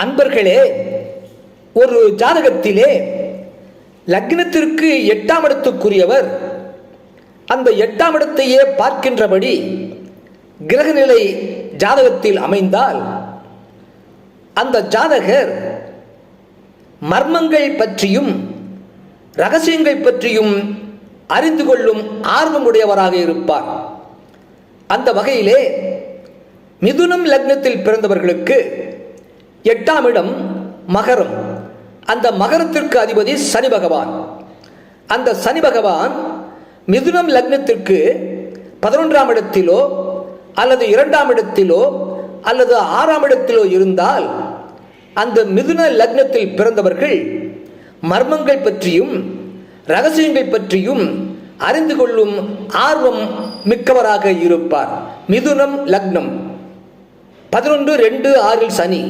அன்பர்களே, ஒரு ஜாதகத்திலே லக்னத்திற்கு 8ஆம் இடத்துக்குரியவர் அந்த 8ஆம் இடத்தையே பார்க்கின்றபடி கிரகநிலை ஜாதகத்தில் அமைந்தால் அந்த ஜாதகர் மர்மங்கள் பற்றியும் ரகசியங்கள் பற்றியும் அறிந்து கொள்ளும் ஆர்வமுடையவராக இருப்பார். அந்த வகையிலே மிதுனம் லக்னத்தில் பிறந்தவர்களுக்கு 8ஆம் இடம் மகரம். அந்த மகரத்திற்கு அதிபதி சனி பகவான். அந்த சனி பகவான் மிதுனம் லக்னத்திற்கு 11ஆம் இடத்திலோ அல்லது 2ஆம் இடத்திலோ அல்லது 6ஆம் இடத்திலோ இருந்தால் அந்த மிதுன லக்னத்தில் பிறந்தவர்கள் மர்மங்கள் பற்றியும் ரகசியங்கள் பற்றியும் அறிந்து கொள்ளும் ஆர்வம் மிக்கவராக இருப்பார். மிதுனம் லக்னம் 11-2-6 சனி.